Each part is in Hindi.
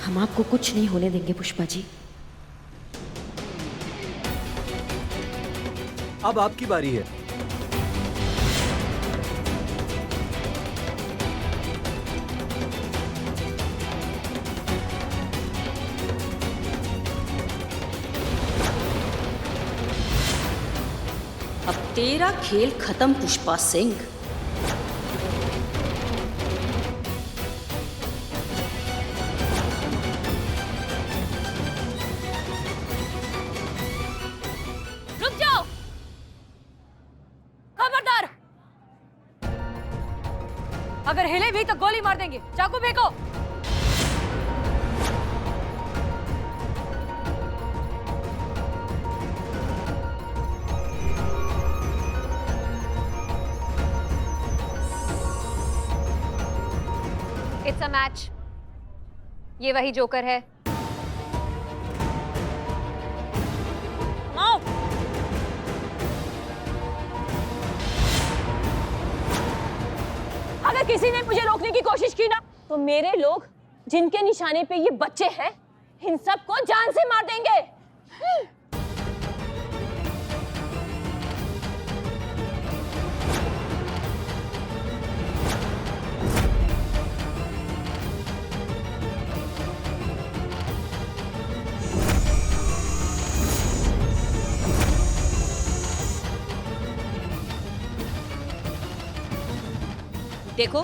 हम आपको कुछ नहीं होने देंगे पुष्पा जी। अब आपकी बारी है। अब तेरा खेल खत्म पुष्पा सिंह। रुक जाओ, खबरदार, अगर हिले भी तो गोली मार देंगे। चाकू फेंको। It's a match. ये वही जोकर है। आओ। अगर किसी ने मुझे रोकने की कोशिश की ना, तो मेरे लोग जिनके निशाने पे ये बच्चे हैं, इन सबको जान से मार देंगे। देखो,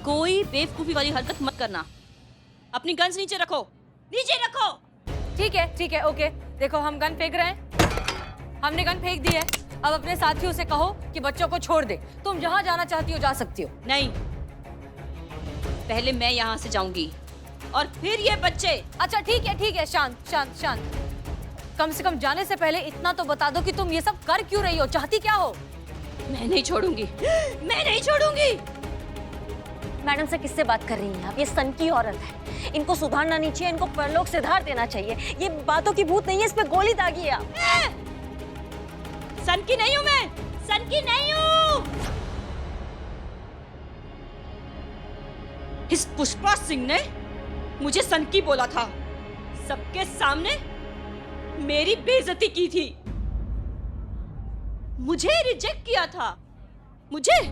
कोई बेवकूफी वाली हरकत मत करना। अपनी गन्स नीचे रखो, नीचे रखो। ठीक है, ओके। देखो, हम गन फेंक रहे हैं, हमने गन फेंक दी है। अब अपने साथियों से कहो कि बच्चों को छोड़ दे। तुम जहां जाना चाहती हो जा सकती हो। नहीं, पहले मैं यहाँ से जाऊंगी और फिर ये बच्चे। अच्छा ठीक है, शांत शांत शांत। कम से कम जाने से पहले इतना तो बता दो कि तुम ये सब कर क्यों रही हो, चाहती क्या हो? मैं नहीं छोड़ूंगी, मैं नहीं छोड़ूंगी। मैडम से किससे बात कर रही हैं आप? ये सन की औरत है, इनको सुधारना नहीं चाहिए, इनको परलोक से धार देना चाहिए। ये बातों की भूत नहीं है, इस पे गोली दागी है आप। सन की नहीं हूं मैं, सन की नहीं हूं। इस पुष्पा सिंह ने मुझे सन की बोला था, सबके सामने मेरी बेइज्जती की थी, मुझे रिजेक्ट किया था, मुझे।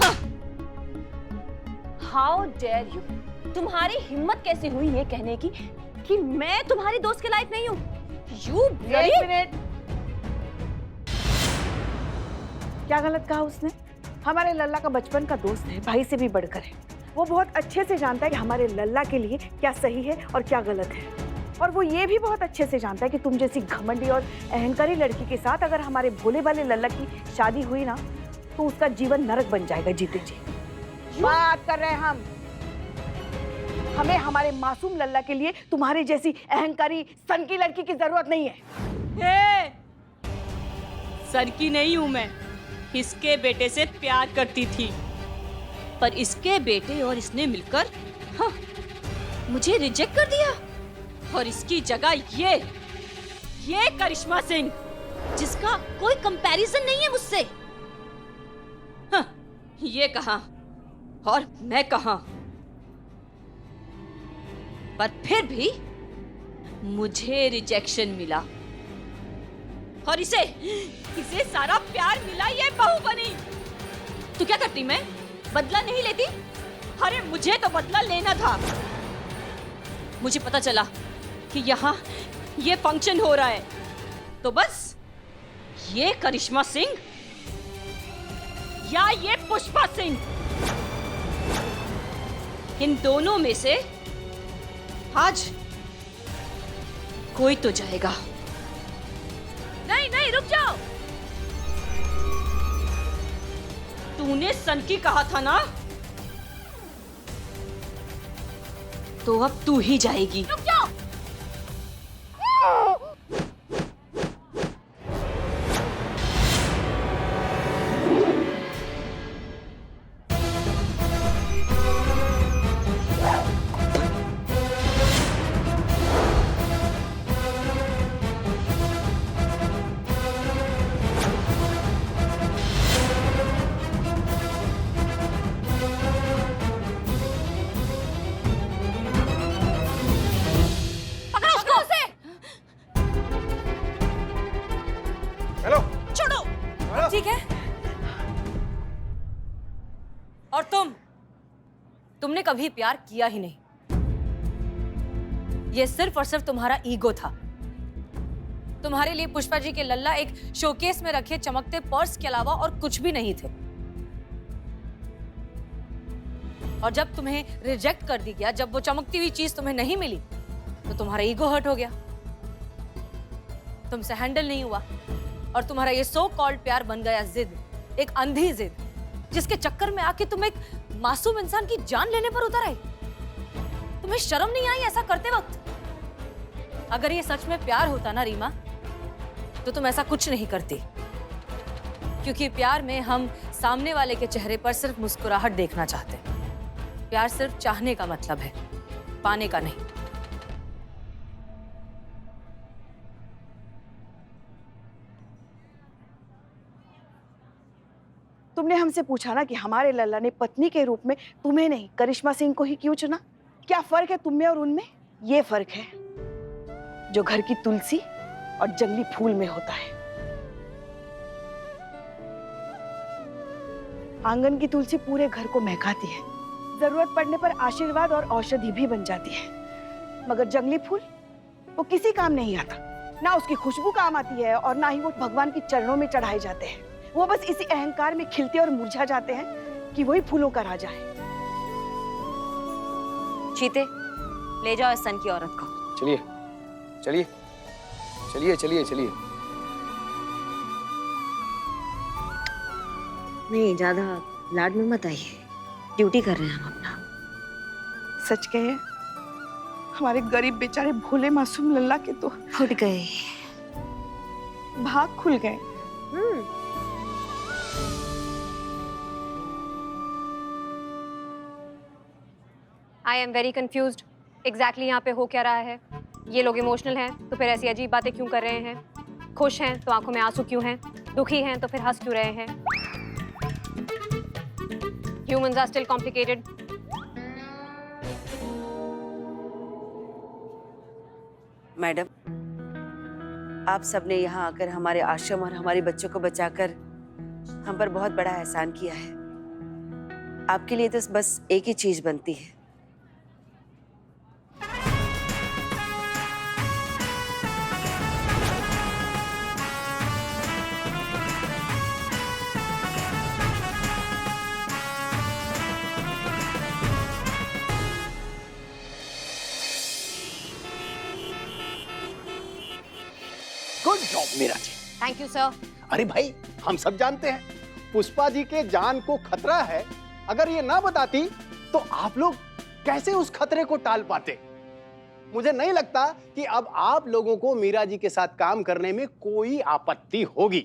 हाँ। How dare you! तुम्हारी हिम्मत कैसे हुई ये कहने की कि मैं तुम्हारी दोस्त के लायक नहीं हूँ? You bloody! एक मिनट, क्या गलत कहा उसने? हमारे लल्ला का बचपन का दोस्त है, भाई से भी बढ़कर है। वो बहुत अच्छे से जानता है कि हमारे लल्ला के लिए क्या सही है और क्या गलत है। और वो ये भी बहुत अच्छे से जानता है कि तुम जैसी घमंडी और अहंकारी लड़की के साथ अगर हमारे भोले भाले लल्ला की शादी हुई ना, तो उसका जीवन नरक बन जाएगा जीते जी। बात कर रहे हैं हम। हमें हमारे मासूम लल्ला के लिए तुम्हारी जैसी अहंकारी सन की लड़की की जरूरत नहीं है। सन की नहीं हूं मैं, इसके बेटे से प्यार करती थी, पर इसके बेटे और इसने मिलकर हाँ, मुझे रिजेक्ट कर दिया। और इसकी जगह ये करिश्मा सिंह, जिसका कोई कंपैरिजन नहीं है मुझसे। हाँ, ये कहां और मैं कहां, पर फिर भी मुझे रिजेक्शन मिला। और इसे सारा प्यार मिला, ये बहू बनी। तो क्या करती मैं? बदला नहीं लेती? अरे मुझे तो बदला लेना था। मुझे पता चला कि यहाँ ये फंक्शन हो रहा है, तो बस ये करिश्मा सिंह या ये पुष्पा सिंह, इन दोनों में से आज कोई तो जाएगा। नहीं, रुक जाओ। तूने सन की कहा था ना, तो अब तू ही जाएगी। रुक जाओ। तुमने कभी प्यार किया ही नहीं। ये सिर्फ और सिर्फ तुम्हारा ईगो था। तुम्हारे लिए पुष्पा जी के लल्ला एक शोकेस में रखे चमकते पर्स के अलावा और कुछ भी नहीं थे। और जब तुम्हें रिजेक्ट कर दी गया, जब वो चमकती हुई चीज तुम्हें नहीं मिली, तो तुम्हारा ईगो हर्ट हो गया, तुमसे हैंडल नहीं हुआ और तुम्हारा ये सो कॉल्ड प्यार बन गया जिद, एक अंधी जिद, जिसके चक्कर में आके तुम एक मासूम इंसान की जान लेने पर उतर आए। तुम्हें शर्म नहीं आई ऐसा करते वक्त? अगर ये सच में प्यार होता ना रीमा, तो तुम ऐसा कुछ नहीं करती, क्योंकि प्यार में हम सामने वाले के चेहरे पर सिर्फ मुस्कुराहट देखना चाहते हैं। प्यार सिर्फ चाहने का मतलब है, पाने का नहीं। तुमने हमसे पूछा ना कि हमारे लल्ला ने पत्नी के रूप में तुम्हें नहीं, करिश्मा सिंह को ही क्यों चुना? क्या फर्क है तुम में और उनमें? ये फर्क है जो घर की तुलसी और जंगली फूल में होता है। आंगन की तुलसी पूरे घर को महकाती है, जरूरत पड़ने पर आशीर्वाद और औषधि भी बन जाती है, मगर जंगली फूल वो किसी काम नहीं आता। ना उसकी खुशबू काम आती है और ना ही वो भगवान के चरणों में चढ़ाए जाते हैं। वो बस इसी अहंकार में खिलते और मुरझा जाते हैं कि वही फूलों का राजा है। चीते, ले जाओ इस सन की औरत को। चलिए चलिए चलिए चलिए चलिए। नहीं, ज्यादा लाड में मत आइए, ड्यूटी कर रहे हैं हम अपना। सच कहे, हमारे गरीब बेचारे भोले मासूम लल्ला के तो फूट गए, भाग खुल गए। I am very confused. Exactly यहाँ पे हो क्या रहा है? ये लोग इमोशनल हैं तो फिर ऐसी अजीब बातें क्यों कर रहे हैं? खुश हैं तो आंखों में आंसू क्यों हैं? दुखी हैं तो फिर हंस क्यों रहे हैं? Humans are still complicated. Madam, आप सबने यहाँ आकर हमारे आश्रम और हमारे बच्चों को बचाकर हम पर बहुत बड़ा एहसान किया है। आपके लिए तो बस एक ही चीज बनती है। Good job Meera ji. Thank you sir. अरे भाई, हम सब जानते हैं पुष्पा जी के जान को खतरा है। अगर ये ना बताती तो आप लोग कैसे उस खतरे को टाल पाते? मुझे नहीं लगता कि अब आप लोगों को मीरा जी के साथ काम करने में कोई आपत्ति होगी।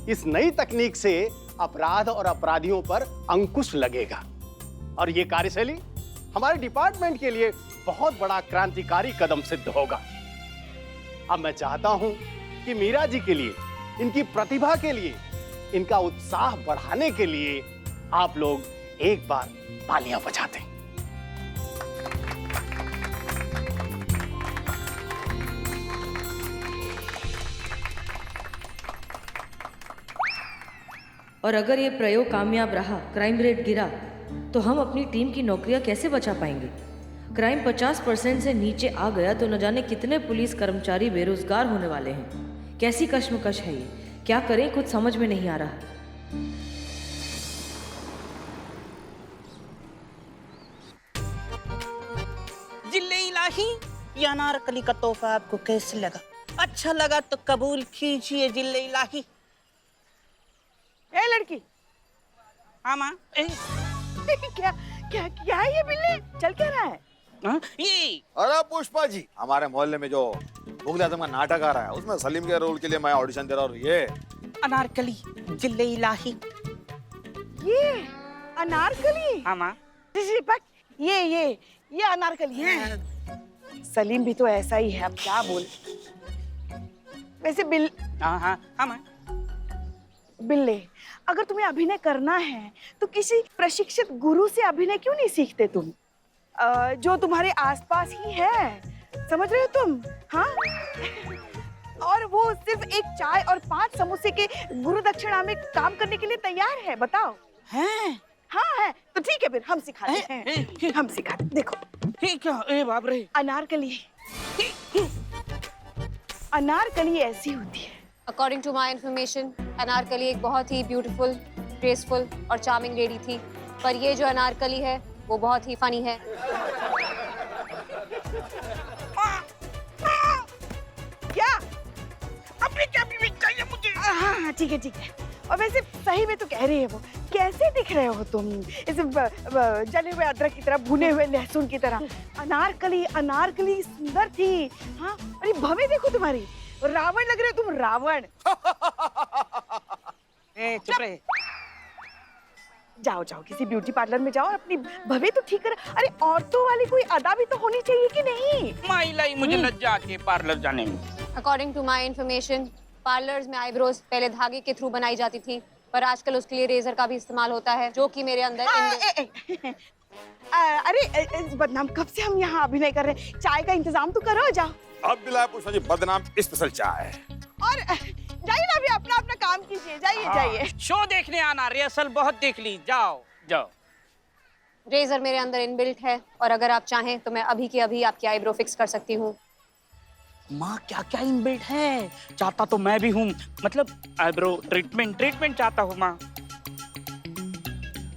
इस नई तकनीक से अपराध और अपराधियों पर अंकुश लगेगा और ये कार्यशैली हमारे डिपार्टमेंट के लिए बहुत बड़ा क्रांतिकारी कदम सिद्ध होगा। अब मैं चाहता हूं कि मीरा जी के लिए, इनकी प्रतिभा के लिए, इनका उत्साह बढ़ाने के लिए आप लोग एक बार तालियां बजा दें। और अगर ये प्रयोग कामयाब रहा, क्राइम रेट गिरा, तो हम अपनी टीम की नौकरियां कैसे बचा पाएंगे? क्राइम 50% से नीचे आ गया तो न जाने कितने पुलिस कर्मचारी बेरोजगार होने वाले हैं। कैसी कश्मकश है ये, क्या करें कुछ समझ में नहीं आ रहा। जिल्ले इलाही, ये अनारकली का तोहफा आपको कैसे लगा? अच्छा लगा तो कबूल कीजिए जिल्ले इलाही। ए लड़की, हाँ माँ। क्या क्या क्या है ये बिल्ली? चल क्या रहा है? ये अरे पुष्पा जी, हमारे मोहल्ले में जो मुगल आजम का नाटक आ रहा है उसमें सलीम के रोल के लिए मैं ऑडिशन दे रहा हूँ। ये अनारकली जिल्ले इलाही। ये अनारकली? हाँ माँ। ये अनारकली है। सलीम भी तो ऐसा ही है, अब क्या बोल। वैसे हाँ माँ। बिल्ले, अगर तुम्हें अभिनय करना है तो किसी प्रशिक्षित गुरु से अभिनय क्यों नहीं सीखते तुम, जो तुम्हारे आसपास ही है, समझ रहे हो तुम? हाँ। और वो सिर्फ एक चाय और 5 समोसे के गुरु दक्षिणा में काम करने के लिए तैयार है, बताओ। हैं? हाँ है तो ठीक है, फिर हम सिखाते हैं। हम सिखाते, देखो ठीक है। ए बाप रे। अनारकली। अनारकली ऐसी होती है। According to my information, Anarkali एक बहुत ही ब्यूटीफुल, ग्रेसफुल और चार्मिंग लेडी थी, पर ये जो अनारकली है वो बहुत ही फनी है। क्या? अपनी चाबी भी चाहिए मुझे। हाँ ठीक है ठीक है। और वैसे सही में तो कह रही है वो, कैसे दिख रहे हो तुम, इसे जले हुए अदरक की तरह, भुने हुए लहसुन की तरह। अनारकली, अनारकली सुंदर थी। हाँ, अरे भवे देखो तुम्हारी, रावण लग रहे हो तुम, रावण। चुप रहे। जाओ जाओ किसी ब्यूटी पार्लर में जाओ और अपनी भवे तो ठीक कर। अरे औरतों वाली कोई अदा भी तो होनी चाहिए कि नहीं? माइलाई मुझे लज्जा आती है पार्लर जाने में। According to my information, parlours में आईब्रोज पहले धागे के थ्रू बनाई जाती थी, पर आजकल उसके लिए रेजर का भी इस्तेमाल होता है, जो कि मेरे अंदर अरे बदनाम, कब से हम यहाँ अभिनय कर रहे हैं? चाय का इंतजाम तो करो, जाओ। अब मिला पूछा जी बदनाम स्पेशल चाय। और जाइए ना, अभी अपना अपना काम कीजिए, जाइए जाइए। शो देखने आना, रिहर्सल बहुत देख ली, जाओ जाओ। रेजर मेरे अंदर इनबिल्ट है, और अगर आप चाहें तो मैं अभी के अभी आपकी आईब्रो फिक्स कर सकती हूँ। माँ क्या क्या इनबिल्ट है, चाहता तो मैं भी हूँ, मतलब आईब्रो ट्रीटमेंट चाहता हूँ माँ।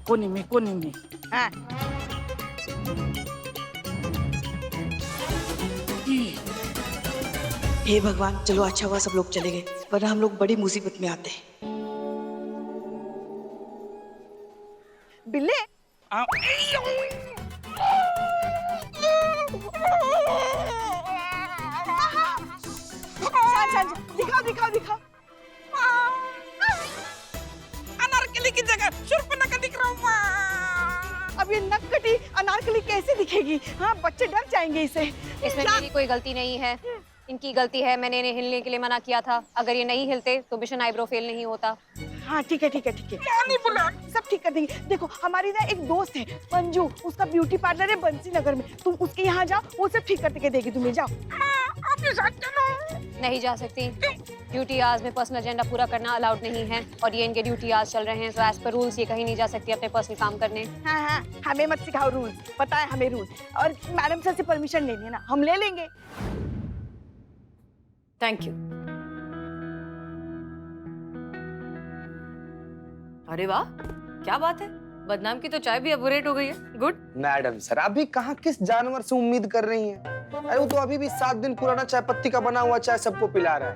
कोने में। हाँ। हे भगवान, चलो अच्छा हुआ सब लोग चले गए, वरना हम लोग बड़ी मुसीबत में आते। बिल्ले, दिखाओ। अनारकली की जगह शूर्पणखा दिख रहा हूँ माँ। अब ये नक्कटी अनारकली कैसे दिखेगी? हाँ, बच्चे डर जाएंगे इसे। इसमें मेरी कोई गलती नहीं है, इनकी गलती है, मैंने इन्हें हिलने के लिए मना किया था। अगर ये नहीं हिलते तो मिशन आईब्रो फेल नहीं होता। हाँ ठीक है। सब ठीक कर देंगे। देखो हमारी ना एक दोस्त है मंजू, उसका ब्यूटी पार्लर है बंसी नगर में, तुम उसके यहाँ जाओ, वो सब ठीक करके देगी तुम्हें। जाओ। आपके साथ चलो। नहीं जा सकती, ड्यूटी आवर्स में पर्सनल एजेंडा पूरा करना अलाउड नहीं है, और ये इनके ड्यूटी आवर्स चल रहे हैं, तो एज पर रूल्स ये कहीं नहीं जा सकती अपने पर्सनल काम करने। हाँ, हमें मत सिखाओ रूल्स, पता है हमें रूल्स, और मैडम सर से परमिशन लेनी है ना, हम ले लेंगे। Thank you. अरे वाह, क्या बात है, बदनाम की तो चाय भी अपग्रेड हो गई है। गुड। मैडम सर, अभी कहाँ किस जानवर से उम्मीद कर रही हैं? अरे वो तो अभी भी 7 दिन पुराना चाय पत्ती का बना हुआ चाय सबको पिला रहा है।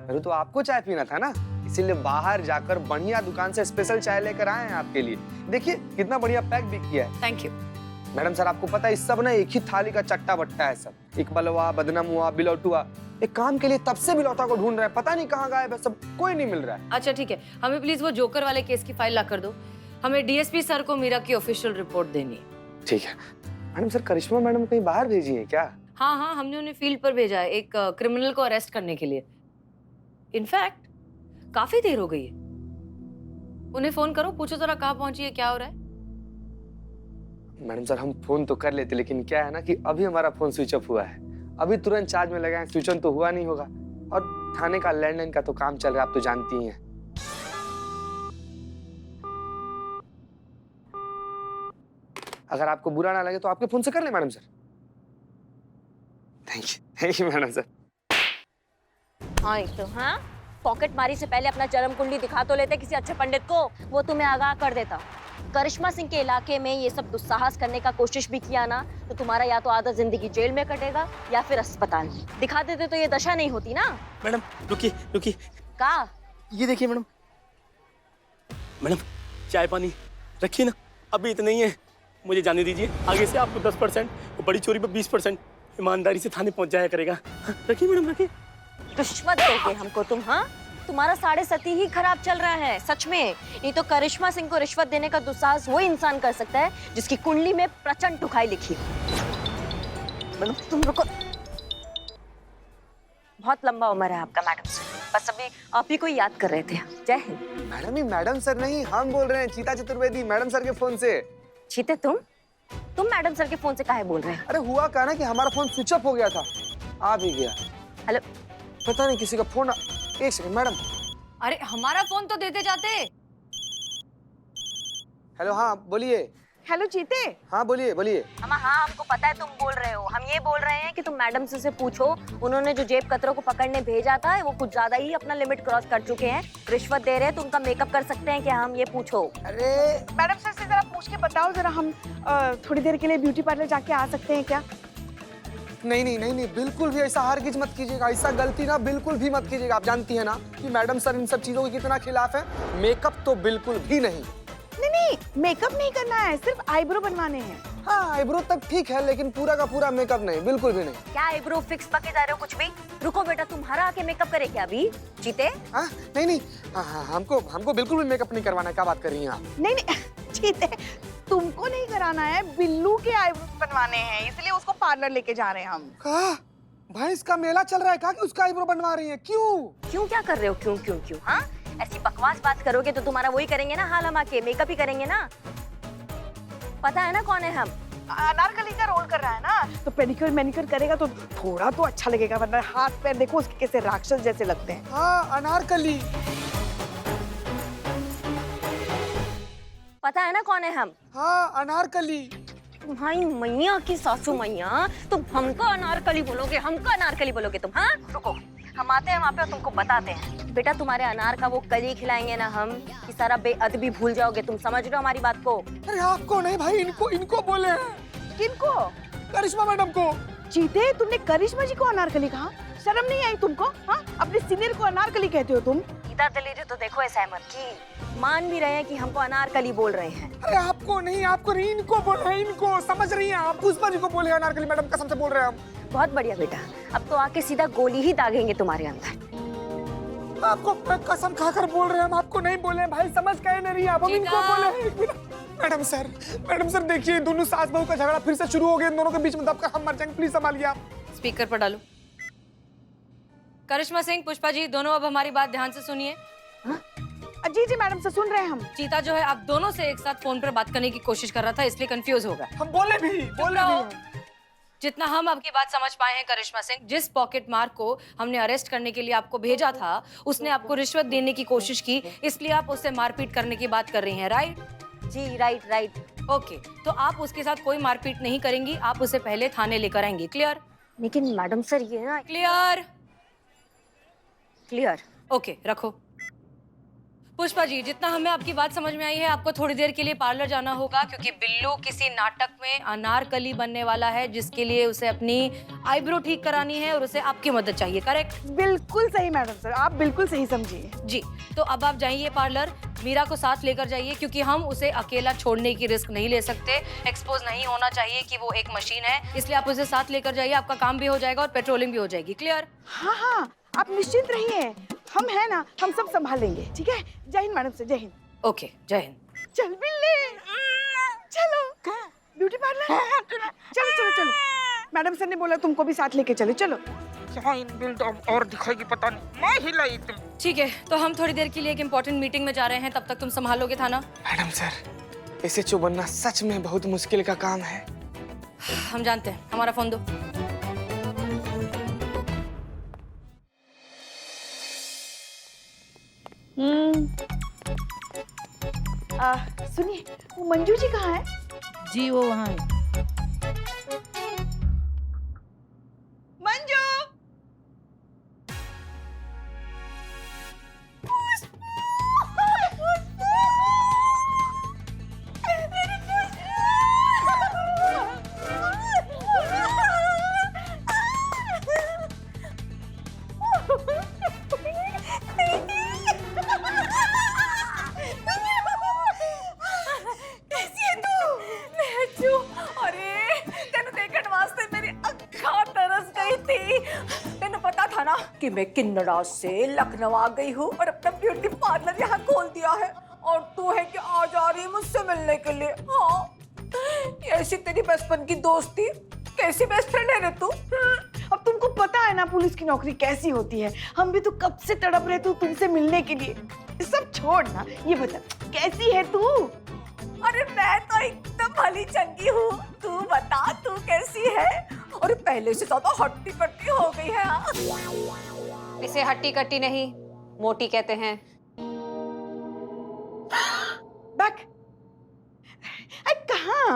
अरे तो आपको चाय पीना था ना, इसीलिए बाहर जाकर बढ़िया दुकान से स्पेशल चाय लेकर आए हैं आपके लिए। देखिए कितना बढ़िया पैक भी किया है। Thank you. मैडम सर, आपको पता है इस सब ना एक ही थाली का चट्टा बट्टा है सब। इकबाल हुआ, बदनाम हुआ, बिलौटुआ, एक काम के लिए तब से बिलौटा को ढूंढ रहे हैं, पता नहीं कहाँ गायब है सब, कोई नहीं मिल रहा है। अच्छा ठीक है, हमें प्लीज वो जोकर वाले केस की फाइल ला कर दो, हमें डीएसपी सर को मीरा की ऑफिशियल रिपोर्ट देनी है। ठीक है मैडम सर। करिश्मा मैडम कहीं बाहर भेजी है क्या? हाँ, हमने उन्हें फील्ड पर भेजा है एक क्रिमिनल को अरेस्ट करने के लिए। इनफैक्ट काफी देर हो गई है, उन्हें फोन करो, पूछो जरा कहाँ पहुंची है, क्या हो रहा है। मैडम सर, हम फोन तो कर लेते, लेकिन क्या है ना कि अभी हमारा फोन स्विच ऑफ हुआ है, अभी तुरंत चार्ज में लगाए, स्विच ऑन तो हुआ नहीं होगा, और थाने का लैंडलाइन का तो काम चल रहा है, आप तो जानती ही हैं। अगर आपको बुरा ना लगे तो आपके फोन से कर ले madam sir. Thank you madam sir. हाँ एक तो हाँ, पॉकेट मारी से पहले अपना जन्म कुंडली दिखा तो लेते किसी अच्छे पंडित को, वो तुम्हें आगाह कर देता। करिश्मा सिंह के इलाके में ये सब दुस्साहस करने का कोशिश भी किया ना, तो तुम्हारा या तो आधा जिंदगी जेल में कटेगा या फिर अस्पताल में। दिखा देते तो ये दशा नहीं होती ना। मैडम रुकिए। का ये देखिए मैडम चाय पानी रखिए ना, अभी इतना ही है, मुझे जाने दीजिए। आगे से आपको 10%, बड़ी चोरी पर 20% ईमानदारी से थाने पहुंच जाया करेगा। रखिए मैडम, रखिए। रिश्वत दोगे हमको तुम? हाँ, तुम्हारा 7.5 ही खराब चल रहा है सच में। नहीं तो करिश्मा सिंह को रिश्वत देने का दुस्साहस वो इंसान कर सकता है जिसकी कुंडली में प्रचंड टुकाई लिखी। मैडम तुम रुको, बहुत लंबा उम्र है आपका मैडम सर, बस अभी आप ही को याद कर रहे थे। जय हिंद। मैडम ये मैडम सर नहीं, हम बोल रहे हैं, चीता चतुर्वेदी, मैडम सर के फोन से। चीते तुम मैडम सर के फोन से काहे बोल रहे हैं? अरे हुआ क्या ना कि हमारा फोन स्विच ऑफ हो गया था, आ भी गया। हेलो, पता नहीं किसी का फोन। एक सेकंड मैडम। अरे हमारा फोन तो देते जाते। हेलो, हाँ बोलिए। हेलो चीते। हाँ बोलिए बोलिए। अम्मा हाँ, हमको पता है तुम बोल रहे हो। हम ये बोल रहे हैं कि तुम मैडम से पूछो, उन्होंने जो जेब कतरों को पकड़ने भेजा था वो कुछ ज्यादा ही अपना लिमिट क्रॉस कर चुके हैं। रिश्वत दे रहे हैं तो उनका मेकअप कर सकते हैं क्या हम? ये पूछो। अरे मैडम सर से जरा पूछ के बताओ जरा, हम थोड़ी देर के लिए ब्यूटी पार्लर जाके आ सकते हैं क्या? नहीं नहीं नहीं नहीं, बिल्कुल भी ऐसा हरगिज मत कीजिएगा। ऐसा गलती ना बिल्कुल भी मत कीजिएगा। आप जानती है ना कि मैडम सर इन सब चीजों के कितना खिलाफ है। मेकअप तो बिल्कुल भी नहीं। नहीं नहीं, मेकअप नहीं करना है, सिर्फ आईब्रो बनवाने हैं। हाँ आईब्रो तक ठीक है, लेकिन पूरा का पूरा मेकअप नहीं, बिल्कुल भी नहीं। क्या आईब्रो फिक्स पके जा रहे हो कुछ भी? रुको बेटा, तुम्हारा आके मेकअप करे क्या अभी? जीते हाँ नहीं नहीं, हाँ हमको बिल्कुल भी मेकअप नहीं करवाना है। क्या बात कर रही हैं आप? नहीं नहीं जीते, तुमको नहीं कराना है, बिल्लू के आईब्रो बनवाने हैं, इसलिए उसको पार्लर लेके जा रहे हैं हम। कहा भैंस का मेला चल रहा है, कहा कि उसका आईब्रो बनवा रही है? क्यों क्या कर रहे हो? क्यों हाँ? ऐसी बकवास बात करोगे तो तुम्हारा वही करेंगे ना, हाल हम के मेकअप ही करेंगे ना। पता है ना कौन है हम? अनारकली का रोल कर रहा है ना, तो पेडिक्योर मैनिक्योर करेगा तो थोड़ा तो अच्छा लगेगा, वरना हाथ पैर देखो उसके कैसे राक्षस जैसे लगते हैं। हाँ अनारकली। पता है ना कौन है हम? हाँ अनारकली। तुम्हारी मैया की सासू मैया, तुम हमको अनारकली बोलोगे, हमको अनारकली बोलोगे तुम? हाँ रुको, हम आते हैं वहाँ पे और तुमको बताते हैं। बेटा तुम्हारे अनार का वो कली खिलाएंगे ना हम, कि सारा बेअदबी भूल जाओगे। तुम समझ रहे हो हमारी बात को? अरे आपको नहीं भाई, इनको बोले हैं। किनको? करिश्मा मैडम को। जीते, तुमने करिश्मा जी को अनारकली कहा? शर्म नहीं आई तुमको? हाँ, अपने सीनियर को अनारकली कहते हो तुम? इधर दलील तो देखो ऐसा अहमद की, मान भी रहे हैं कि हमको अनारकली बोल रहे हैं। अरे आपको नहीं इनको बोले हैं, इनको। समझ रही हैं आप? पुष्पा जी को बोले हैं अनारकली मैडम, कसम से बोल रहे हैं हम। बहुत बढ़िया बेटा, अब तो आके सीधा गोली ही दागेंगे तुम्हारे अंदर। आपको कसम खाकर बोल रहे हैं हम, आपको नहीं बोले हैं भाई। समझ कहे नहीं रही आप, हम इनको बोले हैं। मैडम सर देखिए, दोनों सास बहू का झगड़ा फिर से शुरू हो गया। इन दोनों के बीच में दबकर हम मर जाएंगे। प्लीज संभालिए आप। स्पीकर पर डालो। करिश्मा सिंह, पुष्पा जी, दोनों अब हमारी बात ध्यान से सुनिए। जी मैडम से सुन रहे हैं हम। चीता जो है आप दोनों से एक साथ फोन पर बात करने की कोशिश कर रहा था, इसलिए कंफ्यूज हो गया। हम बोले भी। जितना हम आपकी बात समझ पाए हैं करिश्मा सिंह, जिस पॉकेट मार को हमने अरेस्ट करने के लिए आपको भेजा था, उसने आपको रिश्वत देने की कोशिश की, इसलिए आप उससे मारपीट करने की बात कर रही हैं, राइट? जी राइट। ओके, तो आप उसके साथ कोई मारपीट नहीं करेंगी, आप उसे पहले थाने लेकर आएंगी, क्लियर? लेकिन मैडम सर ये ना। क्लियर। ओके, रखो। पुष्पा जी, जितना हमें आपकी बात समझ में आई है, आपको थोड़ी देर के लिए पार्लर जाना होगा, क्योंकि बिल्लू किसी नाटक में अनारकली बनने वाला है, जिसके लिए उसे अपनी आईब्रो ठीक करानी है और उसे आपकी मदद चाहिए, करेक्ट? बिल्कुल सही मैडम सर, आप बिल्कुल सही समझिए। जी, तो अब आप जाइए पार्लर, मीरा को साथ लेकर जाइए, क्योंकि हम उसे अकेला छोड़ने की रिस्क नहीं ले सकते। एक्सपोज नहीं होना चाहिए कि वो एक मशीन है, इसलिए आप उसे साथ लेकर जाइए। आपका काम भी हो जाएगा और पेट्रोलिंग भी हो जाएगी, क्लियर? हाँ, आप निश्चिंत रहिए, हम हैं ना, हम सब संभाल लेंगे, ठीक है? जय हिंद मैडम से, जय हिंद। ओके, जय हिंद। चल बिल्ली, चलो ब्यूटी पार्लर। चलो। मैडम सर ने बोला तुमको भी साथ लेके चलो। चलो। और दिखाएगी पता नहीं, मैं ही लाई तुम। ठीक है, तो हम थोड़ी देर के लिए एक इम्पोर्टेंट मीटिंग में जा रहे हैं, तब तक तुम संभालोगे थाना? मैडम सर, इसे चुप बनना सच में बहुत मुश्किल का काम है। हम जानते हैं, हमारा फोन दो। सुनिए, वो मंजू जी कहाँ है? जी वो वहाँ है। मंजू! कि मैं किन्नड़ा से लखनऊ आ गई हूँ और अपना ब्यूटी पार्लर यहाँ खोल दिया है, और तू है कि आ जा रही है मुझसे मिलने के लिए। हाँ, ऐसी तेरी बचपन की दोस्ती, कैसी बेस्ट फ्रेंड है रे तू? अब तुमको पता है ना पुलिस की नौकरी कैसी होती है, हम भी तो कब से तड़प रहे थे तुमसे मिलने के लिए। सब छोड़ ना, ये बता कैसी है तू? अरे मैं तो एकदम भली चंगी हूँ, तू बता तू कैसी है? और पहले से ज्यादा हट्टी कट्टी हो गई है। हाँ? इसे हट्टी कट्टी नहीं, मोटी कहते हैं। बैक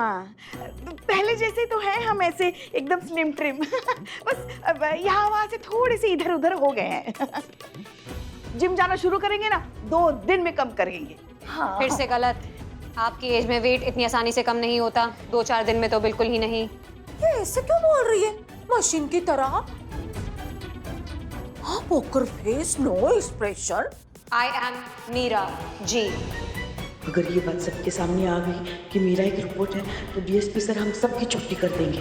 हाँ, पहले जैसे तो है हम, ऐसे एकदम स्लिम ट्रिम। बस अब यहाँ वहाँ से थोड़े से इधर उधर हो गए हैं। जिम जाना शुरू करेंगे ना, 2 दिन में कम करेंगे। हाँ। फिर से गलत। आपकी एज में वेट इतनी आसानी से कम नहीं होता, 2-4 दिन में तो बिल्कुल ही नहीं। ये ऐसे क्यों बोल रही है, मशीन की तरह? हाँ, poker face, no expression. I am Meera ji. अगर ये बात सबके सामने आ गई कि मीरा एक रिपोर्ट है तो डीएसपी सर हम सबकी छुट्टी कर देंगे।